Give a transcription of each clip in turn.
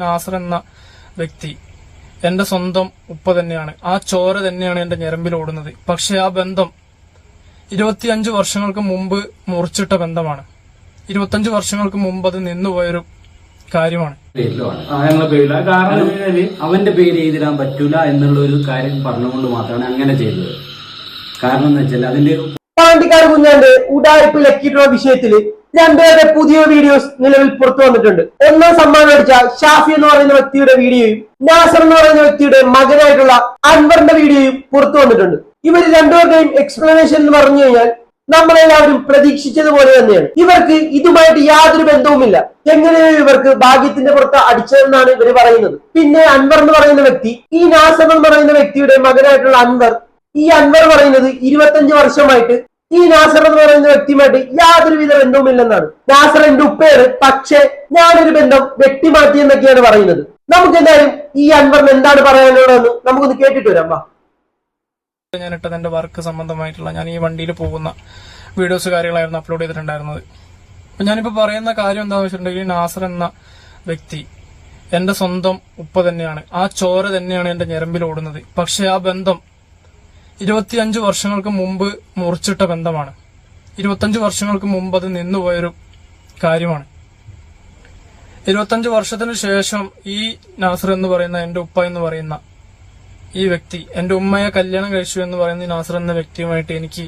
നാസർ എന്ന വ്യക്തി എന്റെ സ്വന്തം ഉപ്പ തന്നെയാണ്. ആ ചോര തന്നെയാണ് എന്റെ ഞരമ്പിൽ ഓടുന്നത്. പക്ഷെ ആ ബന്ധം 25 വർഷങ്ങൾക്ക് മുമ്പ് മുറിച്ചിട്ട ബന്ധമാണ്. 25 വർഷങ്ങൾക്ക് മുമ്പ് അത് നിന്നുപോയൊരു കാര്യമാണ്. കാരണം അവന്റെ പേര് എഴുതിടാൻ പറ്റൂല എന്നുള്ള ഒരു കാര്യം പറഞ്ഞുകൊണ്ട് മാത്രമാണ് അങ്ങനെ ചെയ്തത്. കാരണം എന്ന് വെച്ചാൽ അതിന്റെ പാണ്ടിക്കാട് കുഞ്ഞാന്റെ ഉടായ്പ ലക്കിയിട്ടുള്ള വിഷയത്തില് രണ്ടുപേരുടെ പുതിയ വീഡിയോസ് നിലവിൽ പുറത്തു വന്നിട്ടുണ്ട്. ഒന്നാം സമ്മാനം അടിച്ച ഷാഫി എന്ന് പറയുന്ന വ്യക്തിയുടെ വീഡിയോയും നാസർ എന്ന് പറയുന്ന വ്യക്തിയുടെ മകനായിട്ടുള്ള അൻവറിന്റെ വീഡിയോയും പുറത്തു വന്നിട്ടുണ്ട്. ഇവർ രണ്ടുപേരുടെയും എക്സ്പ്ലനേഷൻ എന്ന് പറഞ്ഞു കഴിഞ്ഞാൽ നമ്മളെല്ലാവരും പ്രതീക്ഷിച്ചതുപോലെ തന്നെയാണ്. ഇവർക്ക് ഇതുമായിട്ട് യാതൊരു ബന്ധവുമില്ല. എങ്ങനെയോ ഇവർക്ക് ഭാഗ്യത്തിന്റെ പുറത്ത് അടിച്ചതെന്നാണ് ഇവർ പറയുന്നത്. പിന്നെ അൻവർ എന്ന് പറയുന്ന വ്യക്തി, ഈ നാസർ എന്ന് പറയുന്ന വ്യക്തിയുടെ മകനായിട്ടുള്ള അൻവർ, ഈ അൻവർ പറയുന്നത് 25 വർഷമായിട്ട് ഈ നാസർ എന്ന് പറയുന്ന വ്യക്തിയുമായിട്ട് യാതൊരുവിധ ബന്ധവുമില്ലെന്നാണ്. നാസർ എന്റെ ഉപ്പയാണ്, പക്ഷെ ഞാനൊരു ബന്ധം വെട്ടിമാറ്റി എന്നൊക്കെയാണ് പറയുന്നത്. നമുക്ക് എന്തായാലും ഈ അൻവറിന് എന്താണ് പറയാനുള്ളതെന്ന് നമുക്കൊന്ന് കേട്ടിട്ട് വരാം. ഞാൻ ഇട്ടത് എന്റെ വർക്ക് സംബന്ധമായിട്ടുള്ള ഞാൻ ഈ വണ്ടിയിൽ പോകുന്ന വീഡിയോസ് കാര്യങ്ങളായിരുന്നു അപ്ലോഡ് ചെയ്തിട്ടുണ്ടായിരുന്നത്. അപ്പൊ ഞാനിപ്പോ പറയുന്ന കാര്യം എന്താണെന്ന് വെച്ചിട്ടുണ്ടെങ്കിൽ നാസർ എന്ന വ്യക്തി എന്റെ സ്വന്തം ഉപ്പ തന്നെയാണ്. ആ ചോര തന്നെയാണ് എന്റെ ഞരമ്പിൽ ഓടുന്നത്. പക്ഷെ ആ ബന്ധം 25 വർഷങ്ങൾക്ക് മുമ്പ് മുറിച്ചിട്ട ബന്ധമാണ്. 25 വർഷങ്ങൾക്ക് മുമ്പ് അത് നിന്നുപോയൊരു കാര്യമാണ്. 25 വർഷത്തിന് ശേഷം ഈ നാസർ എന്ന് പറയുന്ന എന്റെ ഉപ്പ എന്ന് പറയുന്ന ഈ വ്യക്തി എന്റെ ഉമ്മയെ കല്യാണം കഴിച്ചു എന്ന് പറയുന്ന ഈ നാസർ എന്ന വ്യക്തിയുമായിട്ട് എനിക്ക്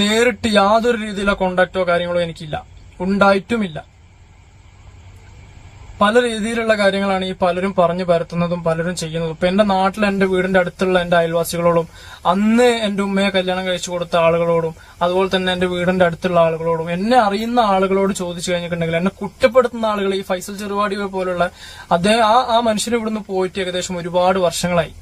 നേരിട്ട് യാതൊരു രീതിയിലുള്ള കോണ്ടാക്റ്റോ കാര്യങ്ങളോ എനിക്കില്ല, ഉണ്ടായിട്ടുമില്ല. പല രീതിയിലുള്ള കാര്യങ്ങളാണ് ഈ പലരും പറഞ്ഞു പരത്തുന്നതും പലരും ചെയ്യുന്നതും. ഇപ്പൊ എന്റെ നാട്ടിൽ എന്റെ വീടിന്റെ അടുത്തുള്ള എന്റെ അയൽവാസികളോടും അന്ന് എന്റെ ഉമ്മയെ കല്യാണം കഴിച്ചു കൊടുത്ത ആളുകളോടും അതുപോലെ തന്നെ എന്റെ വീടിന്റെ അടുത്തുള്ള ആളുകളോടും എന്നെ അറിയുന്ന ആളുകളോട് ചോദിച്ചു കഴിഞ്ഞിട്ടുണ്ടെങ്കിൽ എന്നെ കുറ്റപ്പെടുത്തുന്ന ആളുകൾ ഈ ഫൈസൽ ചെറുവാടിയെ പോലുള്ള അദ്ദേഹം ആ മനുഷ്യനെ ഇവിടുന്ന് പോയിട്ട് ഏകദേശം ഒരുപാട് വർഷങ്ങളായി.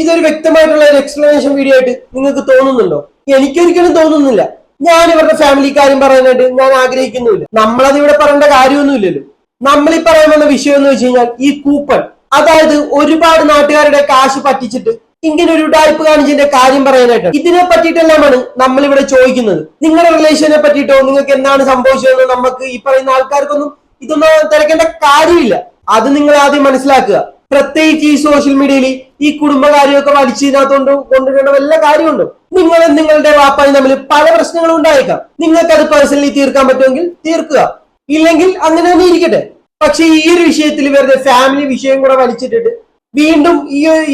ഇതൊരു വ്യക്തമായിട്ടുള്ള ഒരു എക്സ്പ്ലനേഷൻ വീഡിയോ ആയിട്ട് നിങ്ങൾക്ക് തോന്നുന്നുണ്ടോ? എനിക്കൊരിക്കലും തോന്നുന്നില്ല. ഞാൻ ഇവരുടെ ഫാമിലി കാര്യം പറയാനായിട്ട് ഞാൻ ആഗ്രഹിക്കുന്നുമില്ല. നമ്മളത് ഇവിടെ പറയേണ്ട കാര്യമൊന്നുമില്ലല്ലോ. നമ്മൾ ഈ പറയാൻ വന്ന വിഷയം എന്ന് വെച്ച് കഴിഞ്ഞാൽ ഈ കൂപ്പൺ, അതായത് ഒരുപാട് നാട്ടുകാരുടെ കാശ് പറ്റിച്ചിട്ട് ഇങ്ങനെ ഒരു ഉടായ്പ് കാണിച്ചതിന്റെ കാര്യം പറയാനായിട്ടാണ്. ഇതിനെ പറ്റിയിട്ടെല്ലാമാണ് നമ്മൾ ഇവിടെ ചോദിക്കുന്നത്. നിങ്ങളുടെ റിലേഷനെ പറ്റിയിട്ടോ നിങ്ങൾക്ക് എന്താണ് സംഭവിച്ചതെന്നോ നമുക്ക് ഈ പറയുന്ന ആൾക്കാർക്കൊന്നും ഇതൊന്നും തിരക്കേണ്ട കാര്യമില്ല. അത് നിങ്ങൾ ആദ്യം മനസ്സിലാക്കുക. പ്രത്യേകിച്ച് ഈ സോഷ്യൽ മീഡിയയിൽ ഈ കുടുംബകാര്യമൊക്കെ വലിച്ചതിനകത്തോണ്ട് കൊണ്ടുവരേണ്ട വല്ല കാര്യമുണ്ടോ? നിങ്ങളും നിങ്ങളുടെ വാപ്പായും തമ്മിൽ പല പ്രശ്നങ്ങളും ഉണ്ടായേക്കാം. നിങ്ങൾക്ക് അത് പേഴ്സണലി തീർക്കാൻ പറ്റുമെങ്കിൽ തീർക്കുക, ഇല്ലെങ്കിൽ അങ്ങനെ തന്നെ ഇരിക്കട്ടെ. പക്ഷെ ഈ ഒരു വിഷയത്തിൽ വെറുതെ ഫാമിലി വിഷയം കൂടെ വലിച്ചിട്ടിട്ട് വീണ്ടും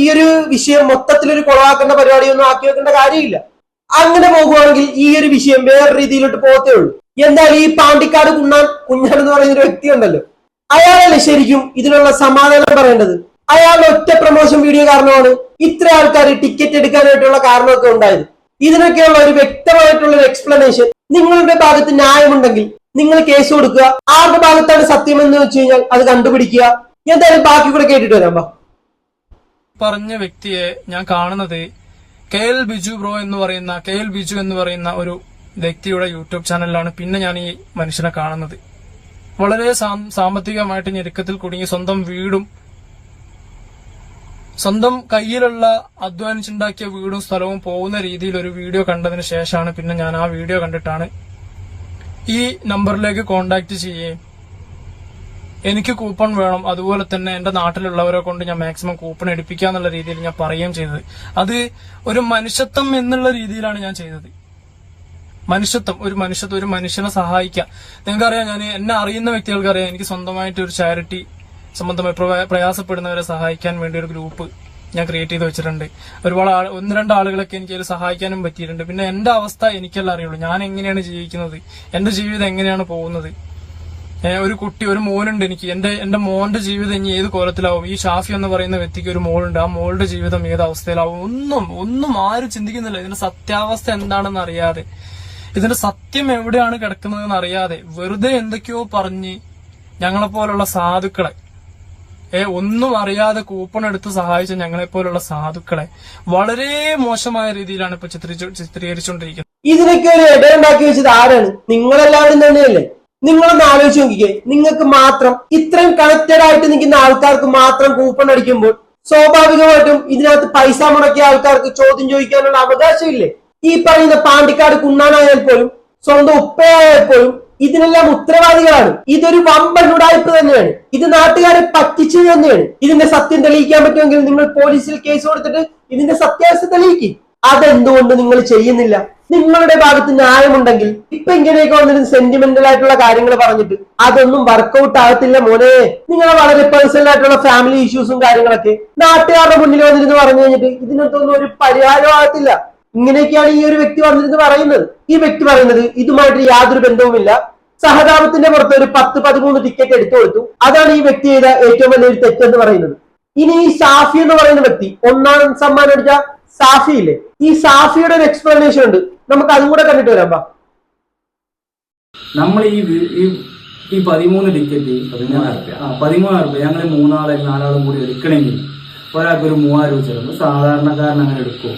ഈ ഒരു വിഷയം മൊത്തത്തിലൊരു കൊളവാക്കേണ്ട പരിപാടിയൊന്നും ആക്കി വെക്കേണ്ട കാര്യമില്ല. അങ്ങനെ പോകുവാണെങ്കിൽ ഈ ഒരു വിഷയം വേറെ രീതിയിലോട്ട് പോകത്തേ ഉള്ളൂ. എന്തായാലും ഈ പാണ്ടിക്കാട് കുഞ്ഞാൻ എന്ന് പറയുന്ന ഒരു വ്യക്തി ഉണ്ടല്ലോ, അയാളല്ലേ ശരിക്കും ഇതിനുള്ള സമാധാനം പറയേണ്ടത്. അയാളുടെ ഒറ്റ പ്രൊമോഷൻ വീഡിയോ കാരണമാണ് ഇത്ര ആൾക്കാർ ടിക്കറ്റ് എടുക്കാനായിട്ടുള്ള കാരണമൊക്കെ ഉണ്ടായത്. ഇതിനൊക്കെയുള്ള ഒരു വ്യക്തമായിട്ടുള്ള ഒരു എക്സ്പ്ലനേഷൻ നിങ്ങളുടെ ഭാഗത്ത് ന്യായമുണ്ടെങ്കിൽ നിങ്ങൾ കേസ് കൊടുക്കുക. ആരുടെ ഭാഗത്താണ് സത്യം എന്ന് വെച്ച് കഴിഞ്ഞാൽ അത് കണ്ടുപിടിക്കുക. എന്തായാലും ബാക്കി കൂടെ കേട്ടിട്ട് വരാം. പറഞ്ഞ വ്യക്തിയെ ഞാൻ കാണുന്നത് KL ബിജു എന്ന് പറയുന്ന ഒരു വ്യക്തിയുടെ യൂട്യൂബ് ചാനലിലാണ്. പിന്നെ ഞാൻ ഈ മനുഷ്യനെ കാണുന്നത് വളരെ സാമ്പത്തികമായിട്ട് ഞെരുക്കത്തിൽ കുടുങ്ങി സ്വന്തം വീടും സ്വന്തം കയ്യിലുള്ള അധ്വാനിച്ചുണ്ടാക്കിയ വീടും സ്ഥലവും പോകുന്ന രീതിയിൽ ഒരു വീഡിയോ കണ്ടതിന് ശേഷമാണ് പിന്നെ ഞാൻ ആ വീഡിയോ കണ്ടിട്ടാണ് ഈ നമ്പറിലേക്ക് കോണ്ടാക്ട് ചെയ്യുകയും എനിക്ക് കൂപ്പൺ വേണം, അതുപോലെ തന്നെ എന്റെ നാട്ടിലുള്ളവരെ കൊണ്ട് ഞാൻ മാക്സിമം കൂപ്പൺ എടുപ്പിക്കാന്നുള്ള രീതിയിൽ ഞാൻ പറയുകയും ചെയ്തത്. അത് ഒരു മനുഷ്യത്വം എന്നുള്ള രീതിയിലാണ് ഞാൻ ചെയ്തത്. ഒരു മനുഷ്യനെ സഹായിക്കാം. നിങ്ങൾക്കറിയാം, ഞാൻ എന്നെ അറിയുന്ന വ്യക്തികൾക്കറിയാം, എനിക്ക് സ്വന്തമായിട്ട് ഒരു ചാരിറ്റി സംബന്ധമായി പ്രയാസപ്പെടുന്നവരെ സഹായിക്കാൻ വേണ്ടി ഒരു ഗ്രൂപ്പ് ഞാൻ ക്രിയേറ്റ് ചെയ്ത് വെച്ചിട്ടുണ്ട്. ഒരുപാട് 1-2 ആളുകളൊക്കെ എനിക്ക് അതിൽ സഹായിക്കാനും പറ്റിയിട്ടുണ്ട്. പിന്നെ എന്റെ അവസ്ഥ എനിക്കല്ല അറിയുള്ളൂ, ഞാൻ എങ്ങനെയാണ് ജീവിക്കുന്നത്, എന്റെ ജീവിതം എങ്ങനെയാണ് പോകുന്നത്. ഒരു മോനുണ്ട് എനിക്ക്. എന്റെ മോന്റെ ജീവിതം ഇനി ഏത് കോലത്തിലാവും. ഈ ഷാഫി എന്ന് പറയുന്ന വ്യക്തിക്ക് ഒരു മോളുണ്ട്. ആ മോളുടെ ജീവിതം ഏത് അവസ്ഥയിലാവും ഒന്നും ആരും ചിന്തിക്കുന്നില്ല. ഇതിന്റെ സത്യാവസ്ഥ എന്താണെന്ന് അറിയാതെ, ഇതിന്റെ സത്യം എവിടെയാണ് കിടക്കുന്നതെന്ന് അറിയാതെ വെറുതെ എന്തൊക്കെയോ പറഞ്ഞ് ഞങ്ങളെപ്പോലുള്ള സാധുക്കളെ, ഒന്നും അറിയാതെ കൂപ്പൺ എടുത്ത് സഹായിച്ച ഞങ്ങളെപ്പോലുള്ള സാധുക്കളെ വളരെ മോശമായ രീതിയിലാണ് ഇപ്പൊ ചിത്രീകരിച്ചുകൊണ്ടിരിക്കുന്നത്. ഇതിനൊക്കെ ഒരു ഇടയുണ്ടാക്കി വെച്ചത് ആരാണ്? നിങ്ങളെല്ലാവരും തന്നെയല്ലേ? നിങ്ങളൊന്ന് ആലോചിച്ച് നോക്കിക്കേ. നിങ്ങൾക്ക് മാത്രം ഇത്രയും കണക്റ്റഡ് ആയിട്ട് നിൽക്കുന്ന ആൾക്കാർക്ക് മാത്രം കൂപ്പൺ അടിക്കുമ്പോൾ സ്വാഭാവികമായിട്ടും ഇതിനകത്ത് പൈസ മുടക്കിയ ആൾക്കാർക്ക് ചോദ്യം ചോദിക്കാനുള്ള അവകാശമില്ലേ? ഈ പറയുന്ന പാണ്ടിക്കാട് കുണ്ണാനായാൽ പോലും സ്വന്തം ഉപ്പയായാൽ പോലും ഇതിനെല്ലാം ഉത്തരവാദികളാണ്. ഇതൊരു വമ്പൻ ഉടായ്പ തന്നെയാണ്. ഇത് നാട്ടുകാരെ പറ്റിച്ചു തന്നെയാണ്. ഇതിന്റെ സത്യം തെളിയിക്കാൻ പറ്റുമെങ്കിൽ നിങ്ങൾ പോലീസിൽ കേസ് കൊടുത്തിട്ട് ഇതിന്റെ സത്യാവസ്ഥ തെളിയിക്കും. അതെന്തുകൊണ്ട് നിങ്ങൾ ചെയ്യുന്നില്ല? നിങ്ങളുടെ ഭാഗത്ത് ന്യായമുണ്ടെങ്കിൽ ഇപ്പൊ ഇങ്ങനെയൊക്കെ വന്നിട്ട് സെന്റിമെന്റൽ ആയിട്ടുള്ള കാര്യങ്ങൾ പറഞ്ഞിട്ട് അതൊന്നും വർക്കൗട്ട് ആകത്തില്ല മോനെ. നിങ്ങളെ വളരെ പേഴ്സണൽ ആയിട്ടുള്ള ഫാമിലി ഇഷ്യൂസും കാര്യങ്ങളൊക്കെ നാട്ടുകാരുടെ മുന്നിൽ വന്നിരുന്ന് പറഞ്ഞു കഴിഞ്ഞിട്ട് ഇതിനകത്തൊന്നും ഒരു പരിഹാരം ആകത്തില്ല. ഇങ്ങനെയൊക്കെയാണ് ഈ ഒരു വ്യക്തി വന്നിരുന്ന് പറയുന്നത്. ഈ വ്യക്തി പറയുന്നത് ഇതുമായിട്ട് യാതൊരു ബന്ധവുമില്ല, സഹതാപത്തിന്റെ പുറത്ത് ഒരു 10-13 ടിക്കറ്റ് എടുത്തു കൊടുത്തു, അതാണ് ഈ വ്യക്തി ചെയ്ത ഏറ്റവും വലിയൊരു തെറ്റെന്ന് പറയുന്നത്. ഇനി ഈ സാഫി എന്ന് പറയുന്ന വ്യക്തി 1ാം സമ്മാനം അടിച്ച സാഫി ഇല്ലേ, ഈ സാഫിയുടെ ഒരു എക്സ്പ്ലനേഷൻ ഉണ്ട്, നമുക്ക് അതും കൂടെ കണ്ടിട്ട് വരാം. നമ്മൾ ഈ 13 ടിക്കറ്റ് 13,000 രൂപ ഞങ്ങൾ 3-4 കൂടി എടുക്കണമെങ്കിൽ ഒരാൾക്ക് ഒരു 3,000 രൂപ ചെലവ്. സാധാരണക്കാരൻ അങ്ങനെ എടുക്കുമോ?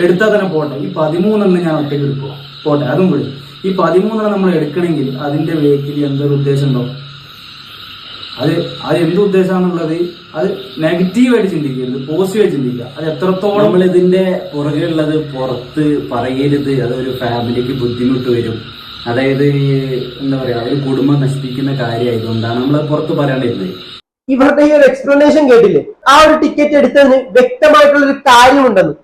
എടുത്താൽ തന്നെ പോട്ടെ, ഈ 13 ഞാൻ ഒറ്റയ്ക്ക് എടുക്കുമോ? പോട്ടെ, അതും കൂടി. ഈ 13 നമ്മൾ എടുക്കണമെങ്കിൽ അതിന്റെ വേക്കിൽ എന്തൊരു ഉദ്ദേശം ഉണ്ടോ? അത് എന്ത് ഉദ്ദേശമാണെന്നുള്ളത് അത് നെഗറ്റീവായിട്ട് ചിന്തിക്കരുത്, പോസിറ്റീവായിട്ട് ചിന്തിക്കുക. അത് എത്രത്തോളം നമ്മൾ ഇതിന്റെ പുറകെയുള്ളത് പുറത്ത് പറയരുത്. അതൊരു ഫാമിലിക്ക് ബുദ്ധിമുട്ട് വരും. അതായത് എന്താ പറയാ, ഒരു കുടുംബം നശിപ്പിക്കുന്ന കാര്യമായതുകൊണ്ടാണ് നമ്മൾ പുറത്ത് പറയാണ്ടിരുന്നത്. ഇവരുടെ ഈ ഒരു എക്സ്പ്ലനേഷൻ കേട്ടില്ലേ? ആ ഒരു ടിക്കറ്റ് എടുത്തതിന് വ്യക്തമായിട്ടുള്ള ഒരു കാര്യമുണ്ടെന്ന്.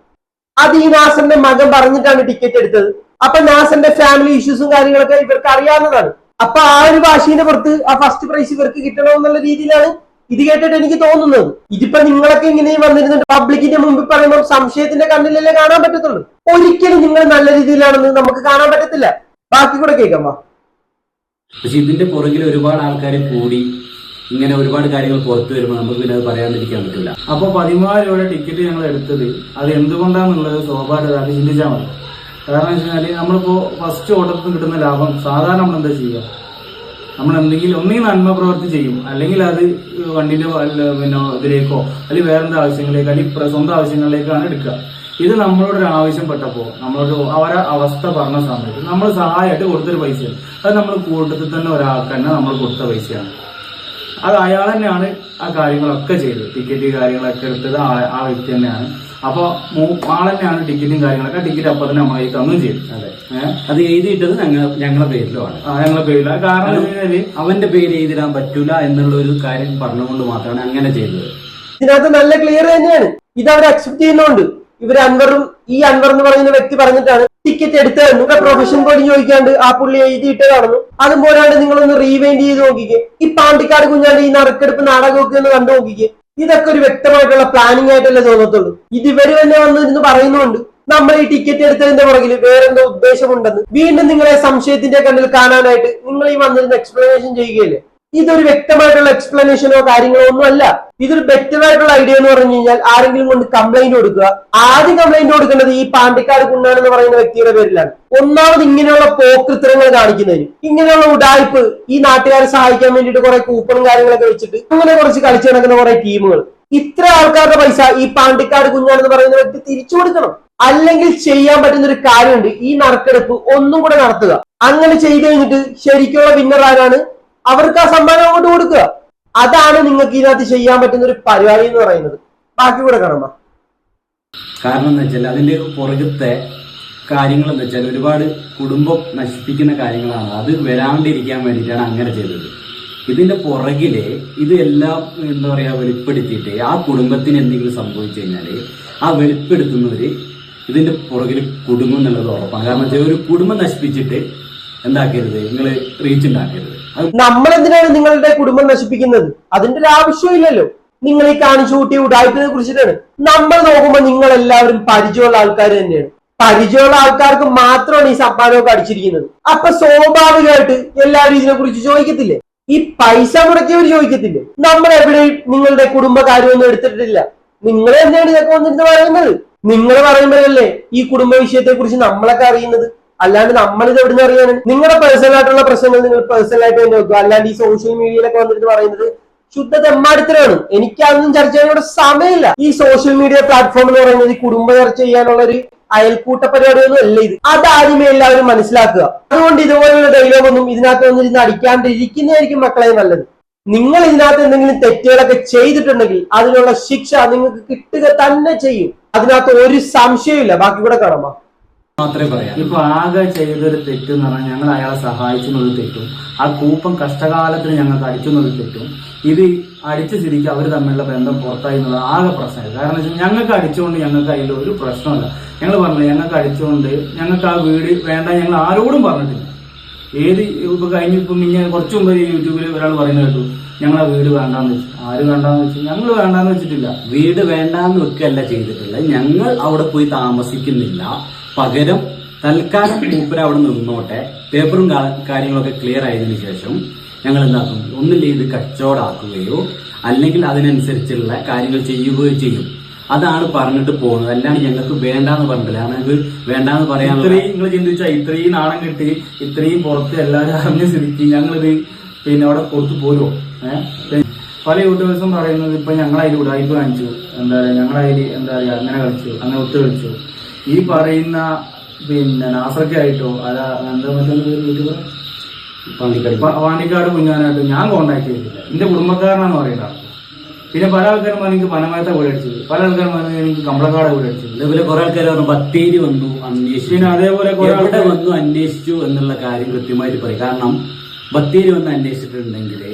അത് ഈ നാസറിന്റെ മകൻ പറഞ്ഞിട്ടാണ് ടിക്കറ്റ് എടുത്തത്. അപ്പൊ നാസറിന്റെ ഫാമിലി ഇഷ്യൂസും കാര്യങ്ങളൊക്കെ ഇവർക്ക് അറിയാവുന്നതാണ്. അപ്പൊ ആ ഒരു ഭാഷയുടെ പുറത്ത് ആ ഫസ്റ്റ് പ്രൈസ് ഇവർക്ക് കിട്ടണമെന്നുള്ള രീതിയിലാണ് ഇത് കേട്ടിട്ട് എനിക്ക് തോന്നുന്നത്. ഇതിപ്പോ നിങ്ങളൊക്കെ ഇങ്ങനെ വന്നിരുന്നിട്ട് പബ്ലിക്കിന്റെ മുമ്പിൽ പറയുമ്പോൾ സംശയത്തിന്റെ കണ്ണിലല്ലേ കാണാൻ പറ്റത്തുള്ളൂ. ഒരിക്കലും നിങ്ങൾ നല്ല രീതിയിലാണെന്ന് നമുക്ക് കാണാൻ പറ്റത്തില്ല. ബാക്കി കൂടെ കേൾക്കാം. പക്ഷെ ഇതിന്റെ പുറകിൽ ഒരുപാട് ആൾക്കാർ കൂടി ഇങ്ങനെ ഒരുപാട് കാര്യങ്ങൾ പുറത്തു വരുമ്പോൾ നമുക്ക് പിന്നെ അത് പറയാതിരിക്കാൻ പറ്റില്ല. അപ്പൊ 14 രൂപയുടെ ടിക്കറ്റ് ഞങ്ങൾ എടുത്തത് അത് എന്തുകൊണ്ടാന്നുള്ളത് സ്വാഭാവികമായിട്ട് ചിന്തിച്ചാൽ മതി. കാരണം വെച്ച് കഴിഞ്ഞാൽ നമ്മളിപ്പോ ഫസ്റ്റ് ഓർഡറിൽ കിട്ടുന്ന ലാഭം സാധാരണ നമ്മൾ എന്താ ചെയ്യുക? നമ്മൾ എന്തെങ്കിലും ഒന്നെങ്കിൽ നന്മ പ്രവൃത്തി ചെയ്യും, അല്ലെങ്കിൽ അത് വണ്ടിന്റെ പിന്നെ ഇതിലേക്കോ അല്ലെങ്കിൽ വേറെന്താ ആവശ്യങ്ങളിലേക്കോ അല്ലെങ്കിൽ സ്വന്തം ആവശ്യങ്ങളിലേക്കാണ് എടുക്കുക. ഇത് നമ്മളോട് ഒരു ആവശ്യപ്പെട്ടപ്പോ നമ്മളോട് അവരെ അവസ്ഥ പറഞ്ഞ സമയത്ത് നമ്മൾ സഹായമായിട്ട് കൊടുത്തൊരു പൈസയാണ്. അത് നമ്മൾ കൂട്ടത്തിൽ തന്നെ ഒരാൾക്ക് തന്നെ നമ്മൾ കൊടുത്ത പൈസയാണ്. അത് അയാൾ തന്നെയാണ് ആ കാര്യങ്ങളൊക്കെ ചെയ്തത്. ടിക്കറ്റ് കാര്യങ്ങളൊക്കെ എടുത്തത് ആ വ്യക്തി തന്നെയാണ്. അപ്പൊ ആൾ തന്നെയാണ് ടിക്കറ്റും കാര്യങ്ങളൊക്കെ. ടിക്കറ്റ് അപ്പൊ തന്നെ നമ്മളെ തന്നും ചെയ്തു. അതെ, അത് എഴുതിയിട്ടത് ഞങ്ങളുടെ പേരിലുമാണ്. ഞങ്ങളുടെ പേരിലാണ്. കാരണം അവന്റെ പേര് എഴുതിടാൻ പറ്റൂല എന്നുള്ള ഒരു കാര്യം പറഞ്ഞുകൊണ്ട് മാത്രമാണ് അങ്ങനെ ചെയ്തത്. ഇതിനകത്ത് നല്ല ക്ലിയർ തന്നെയാണ്. ഇത് അവർ അക്സെപ്റ്റ് ചെയ്യുന്നുണ്ട്. ഇവര് ഈ അൻവർ എന്ന് പറയുന്ന വ്യക്തി പറഞ്ഞിട്ടാണ് ടിക്കറ്റ് എടുത്തതെന്ന്. പ്രൊഫഷൻ കോഡ് ചോദിക്കാണ്ട് ആ പുള്ളി എഴുതിയിട്ടതാണെന്നും അതും പോരാണ്ട് നിങ്ങളൊന്ന് റീവൈൻഡ് ചെയ്ത് നോക്കിക്കേ. ഈ പാണ്ടിക്കാട് കുഞ്ഞാണ്ട് ഈ നറുക്കെടുപ്പ് നാടകമൊക്കെ ഒന്ന് കണ്ടു നോക്കിക്കേ. ഇതൊക്കെ ഒരു വ്യക്തമായിട്ടുള്ള പ്ലാനിങ് ആയിട്ടല്ലേ തോന്നത്തുള്ളൂ. ഇത് ഇവര് തന്നെ വന്നിരുന്ന് പറയുന്നുണ്ട് നമ്മൾ ഈ ടിക്കറ്റ് എടുത്തതിന്റെ പുറകിൽ വേറെന്തോ ഉദ്ദേശമുണ്ടെന്ന്. വീണ്ടും നിങ്ങളെ സംശയത്തിന്റെ കണ്ണിൽ കാണാനായിട്ട് നിങ്ങൾ ഈ വന്നിരുന്ന് എക്സ്പ്ലനേഷൻ ചെയ്യുകയല്ലേ. ഇതൊരു വ്യക്തമായിട്ടുള്ള എക്സ്പ്ലനേഷനോ കാര്യങ്ങളോ ഒന്നും അല്ല. ഇതൊരു ബെറ്റർ ആയിട്ടുള്ള ഐഡിയ എന്ന് പറഞ്ഞു കഴിഞ്ഞാൽ ആരെങ്കിലും കൊണ്ട് കംപ്ലൈന്റ് കൊടുക്കുക. ആദ്യം കംപ്ലൈന്റ് കൊടുക്കേണ്ടത് ഈ പാണ്ടിക്കാട് കുണ്ണാണെന്ന് പറയുന്ന വ്യക്തിയുടെ പേരിലാണ്. ഒന്നാമത് ഇങ്ങനെയുള്ള പോക്കൃത്തരങ്ങൾ കാണിക്കുന്നതിന്, ഇങ്ങനെയുള്ള ഉടായ്പ് ഈ നാട്ടുകാരെ സഹായിക്കാൻ വേണ്ടിയിട്ട് കുറെ കൂപ്പണും കാര്യങ്ങളൊക്കെ വെച്ചിട്ട് അങ്ങനെ കുറച്ച് കളിച്ചു നടക്കുന്ന കുറെ ടീമുകൾ. ഇത്ര ആൾക്കാരുടെ പൈസ ഈ പാണ്ടിക്കാട് കുഞ്ഞാണെന്ന് പറയുന്ന വ്യക്തി തിരിച്ചു കൊടുക്കണം. അല്ലെങ്കിൽ ചെയ്യാൻ പറ്റുന്ന ഒരു കാര്യമുണ്ട്, ഈ നറുക്കെടുപ്പ് ഒന്നും കൂടെ നടത്തുക. അങ്ങനെ ചെയ്തു കഴിഞ്ഞിട്ട് ശരിക്കുള്ള വിന്നർ ആരാണ് അവർക്ക് ആ സമ്മാനം അങ്ങോട്ട് കൊടുക്കുക. അതാണ് നിങ്ങൾക്ക് ഇതിനകത്ത് ചെയ്യാൻ പറ്റുന്ന ഒരു പരിപാടി എന്ന് പറയുന്നത്. ബാക്കി കൂടെ കാണാം. കാരണം എന്താ വെച്ചാൽ അതിന്റെ പുറകത്തെ കാര്യങ്ങൾ എന്താ വെച്ചാൽ ഒരുപാട് കുടുംബം നശിപ്പിക്കുന്ന കാര്യങ്ങളാണ്. അത് വരാണ്ടിരിക്കാൻ വേണ്ടിയിട്ടാണ് അങ്ങനെ ചെയ്തത്. ഇതിന്റെ പുറകില് ഇത് എല്ലാം എന്താ പറയാ വെളിപ്പെടുത്തിയിട്ട് ആ കുടുംബത്തിന് എന്തെങ്കിലും സംഭവിച്ചു കഴിഞ്ഞാല് ആ വെളിപ്പെടുത്തുന്നവര് ഇതിന്റെ പുറകിൽ കുടുംബം എന്നുള്ളത് ഉറപ്പാണ്. കാരണം വെച്ചാൽ ഒരു കുടുംബം നശിപ്പിച്ചിട്ട് എന്താക്കരുത്, നിങ്ങൾ റീച്ച് ഉണ്ടാക്കരുത്. നമ്മൾ എന്തിനാണ് നിങ്ങളുടെ കുടുംബം നശിപ്പിക്കുന്നത്? അതിന്റെ ഒരു ആവശ്യമില്ലല്ലോ. നിങ്ങൾ ഈ കാണിച്ചു കൂട്ടിയ ഉടായ്പിനെ കുറിച്ചിട്ടാണ് നമ്മൾ നോക്കുമ്പോൾ നിങ്ങൾ എല്ലാവരും പരിചയമുള്ള ആൾക്കാർ തന്നെയാണ്. പരിചയമുള്ള ആൾക്കാർക്ക് മാത്രമാണ് ഈ സമ്മാനമൊക്കെ അടിച്ചിരിക്കുന്നത്. അപ്പൊ സ്വാഭാവികമായിട്ട് എല്ലാവരും ഇതിനെ കുറിച്ച് ചോദിക്കത്തില്ലേ? ഈ പൈസ മുടക്കിയവർ ചോദിക്കത്തില്ലേ? നമ്മൾ എവിടെയും നിങ്ങളുടെ കുടുംബകാര്യമൊന്നും എടുത്തിട്ടില്ല. നിങ്ങൾ തന്നെയാണ് ഇതൊക്കെ വന്നിരുന്ന് പറയുന്നത്. നിങ്ങൾ പറയുമ്പോഴല്ലേ ഈ കുടുംബ വിഷയത്തെ കുറിച്ച് നമ്മളൊക്കെ അറിയുന്നത്. അല്ലാണ്ട് നമ്മളിത് എവിടുന്ന് അറിയാനാണ്? നിങ്ങളുടെ പേഴ്സണൽ ആയിട്ടുള്ള പ്രശ്നങ്ങൾ നിങ്ങൾ പേഴ്സണൽ ആയിട്ട് തന്നെ വെക്കുക. അല്ലാണ്ട് ഈ സോഷ്യൽ മീഡിയയിലൊക്കെ വന്നിട്ട് പറയുന്നത് ശുദ്ധ തെമ്മാടിത്തരമാണ്. എനിക്ക് അതൊന്നും ചർച്ച ചെയ്യാനുള്ള സമയമില്ല. ഈ സോഷ്യൽ മീഡിയ പ്ലാറ്റ്ഫോം എന്ന് പറയുന്നത് ഈ കുടുംബ ചർച്ച ചെയ്യാനുള്ള ഒരു അയൽക്കൂട്ട പരിപാടിയൊന്നും അല്ല ഇത്. അതാദ്യമേ എല്ലാവരും മനസ്സിലാക്കുക. അതുകൊണ്ട് ഇതുപോലുള്ള ഡയലോഗൊന്നും ഇതിനകത്ത് വന്നിരുന്ന് അടിക്കാണ്ടിരിക്കുന്നതായിരിക്കും മക്കളെ നല്ലത്. നിങ്ങൾ ഇതിനകത്ത് എന്തെങ്കിലും തെറ്റുകളൊക്കെ ചെയ്തിട്ടുണ്ടെങ്കിൽ അതിനുള്ള ശിക്ഷ നിങ്ങൾക്ക് കിട്ടുക തന്നെ ചെയ്യും. അതിനകത്ത് ഒരു സംശയമില്ല. ബാക്കി കൂടെ കാണാം. മാത്രമേ പറയാം. ഇപ്പൊ ആകെ ചെയ്തൊരു തെറ്റ് എന്ന് പറഞ്ഞാൽ ഞങ്ങൾ അയാളെ സഹായിച്ചെന്നൊരു തെറ്റും ആ കൂപ്പൺ കഷ്ടകാലത്തിന് ഞങ്ങൾക്ക് അടിച്ചെന്നൊരു തെറ്റും ഇത് അടിച്ച സ്ഥിതിക്ക് അവർ തമ്മിലുള്ള ബന്ധം പുറത്തായി എന്നുള്ള ആകെ പ്രശ്നമായി. കാരണം വെച്ചാൽ ഞങ്ങൾക്ക് അടിച്ചുകൊണ്ട് ഞങ്ങൾക്ക് അതിൽ ഒരു പ്രശ്നമല്ല. ഞങ്ങൾ പറഞ്ഞില്ല ഞങ്ങൾക്ക് അടിച്ചുകൊണ്ട് ഞങ്ങൾക്ക് ആ വീട് വേണ്ട ഞങ്ങൾ ആരോടും പറഞ്ഞിട്ടില്ല. ഏത് ഇപ്പൊ കഴിഞ്ഞിപ്പം ഇങ്ങനെ കുറച്ചു മുമ്പ് യൂട്യൂബിൽ ഒരാൾ പറയുന്നത് കേട്ടു ഞങ്ങൾ ആ വീട് വേണ്ടാന്ന് വെച്ചു. ആര് വേണ്ടാന്ന് വെച്ചു? ഞങ്ങൾ വേണ്ടാന്ന് വെച്ചിട്ടില്ല. വീട് വേണ്ടാന്ന് വെക്കുകയല്ല ചെയ്തിട്ടുള്ളത്. ഞങ്ങൾ അവിടെ പോയി താമസിക്കുന്നില്ല. പകരം തൽക്കാലം മൂപ്പര് അവിടെ നിന്നോട്ടെ, പേപ്പറും കാര്യങ്ങളൊക്കെ ക്ലിയർ ആയതിനു ശേഷം ഞങ്ങൾ എന്താക്കും, ഒന്നില്ല ഇത് കച്ചവടാക്കുകയോ അല്ലെങ്കിൽ അതിനനുസരിച്ചുള്ള കാര്യങ്ങൾ ചെയ്യുകയോ ചെയ്യും. അതാണ് പറഞ്ഞിട്ട് പോകുന്നത്. അല്ലാണ്ട് ഞങ്ങൾക്ക് വേണ്ടാന്ന് പറഞ്ഞിട്ടില്ല. ഞങ്ങൾക്ക് വേണ്ടാന്ന് പറയാൻ ഇത്രയും നിങ്ങൾ ചിന്തിച്ചാൽ ഇത്രയും നാണം കിട്ടി ഇത്രയും പുറത്ത് എല്ലാവരും അറിഞ്ഞ സ്ഥിതിക്ക് ഞങ്ങളിത് പിന്നെ അവിടെ കൊടുത്തു പോരുമോ? പല യൂട്യൂബേഴ്സും പറയുന്നത് ഇപ്പൊ ഞങ്ങളതിൽ ഉടായ്പ കാണിച്ചു, എന്താ പറയാ ഞങ്ങളതിൽ എന്താ പറയാ അങ്ങനെ കളിച്ചു അങ്ങനെ ഒത്തു കളിച്ചു. ഈ പറയുന്ന പിന്നെ നാസർക്കായിട്ടോ അല്ല എന്താ മറ്റൊരു യൂട്യൂബർ പാണ്ടിക്കാട് കുഞ്ഞാനായിട്ട് ഞാൻ കോണ്ടാക്ട് ചെയ്തിട്ടില്ല. എന്റെ കുടുംബക്കാരനാന്ന് പറയുന്ന ആൾക്ക്. പിന്നെ പല ആൾക്കാരും എനിക്ക് പനമയത്തെ വീട് അടിച്ചത്, പല ആൾക്കാരും എനിക്ക് കമ്പളക്കാട് വീട് അടിച്ചത്. അതേപോലെ കുറെ ആൾക്കാർ പറഞ്ഞു ബത്തേരി വന്നു അന്വേഷിച്ചു. പിന്നെ അതേപോലെ എവിടെ വന്നു അന്വേഷിച്ചു എന്നുള്ള കാര്യം കൃത്യമായിട്ട് പറയും. കാരണം ബത്തേരി വന്ന് അന്വേഷിച്ചിട്ടുണ്ടെങ്കിൽ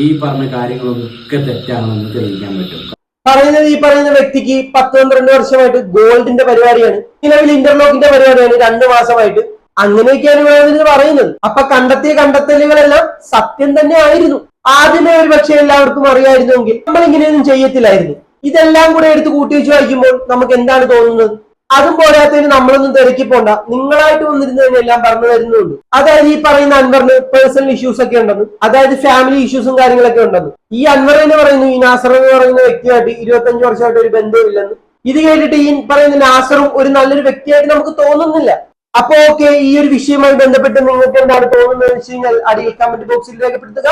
ഈ പറഞ്ഞ കാര്യങ്ങളൊക്കെ തെറ്റാണെന്ന് തെളിയിക്കാൻ പറ്റും. പറയുന്നത് ഈ പറയുന്ന വ്യക്തിക്ക് 10-12 വർഷമായിട്ട് ഗോൾഡിന്റെ പരിപാടിയാണ്, നിലവിൽ ഇന്റർലോക്കിന്റെ പരിപാടിയാണ് 2 മാസമായിട്ട്. അങ്ങനെയൊക്കെയാണ് വേണമെന്ന് പറയുന്നത്. അപ്പൊ കണ്ടെത്തിയ കണ്ടെത്തലുകളെല്ലാം സത്യം തന്നെ ആയിരുന്നു. ആദ്യമേ ഒരു പക്ഷേ എല്ലാവർക്കും അറിയായിരുന്നെങ്കിൽ നമ്മൾ ഇങ്ങനെയൊന്നും ചെയ്യത്തില്ലായിരുന്നു. ഇതെല്ലാം കൂടെ എടുത്ത് കൂട്ടി വെച്ച് വായിക്കുമ്പോൾ നമുക്ക് എന്താണ് തോന്നുന്നത്? അതും പോരാത്തതിന് നമ്മളൊന്നും തിരക്കി പോണ്ട, നിങ്ങളായിട്ട് വന്നിരുന്നതിനെല്ലാം പറഞ്ഞു തരുന്നുണ്ട്. അതായത് ഈ പറയുന്ന അൻവറിന് പേഴ്സണൽ ഇഷ്യൂസ് ഒക്കെ ഉണ്ടെന്ന്, അതായത് ഫാമിലി ഇഷ്യൂസും കാര്യങ്ങളൊക്കെ ഉണ്ടെന്ന്. ഈ അൻവർ എന്ന് പറയുന്നു ഈ നാസർ എന്ന് പറയുന്ന വ്യക്തിയായിട്ട് 25 വർഷമായിട്ട് ഒരു ബന്ധമില്ലെന്ന്. ഇത് കേട്ടിട്ട് ഈ പറയുന്ന നാസറും ഒരു നല്ലൊരു വ്യക്തിയായിട്ട് നമുക്ക് തോന്നുന്നില്ല. അപ്പൊ ഓക്കെ, ഈ ഒരു വിഷയവുമായി ബന്ധപ്പെട്ട് നിങ്ങൾക്ക് എന്താണ് തോന്നുന്നത് വെച്ച് കഴിഞ്ഞാൽ അടിയിൽ കമന്റ് ബോക്സിൽ രേഖപ്പെടുത്തുക.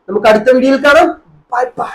നമുക്ക് അടുത്ത വീഡിയോയിൽ കാണാം. Bye bye.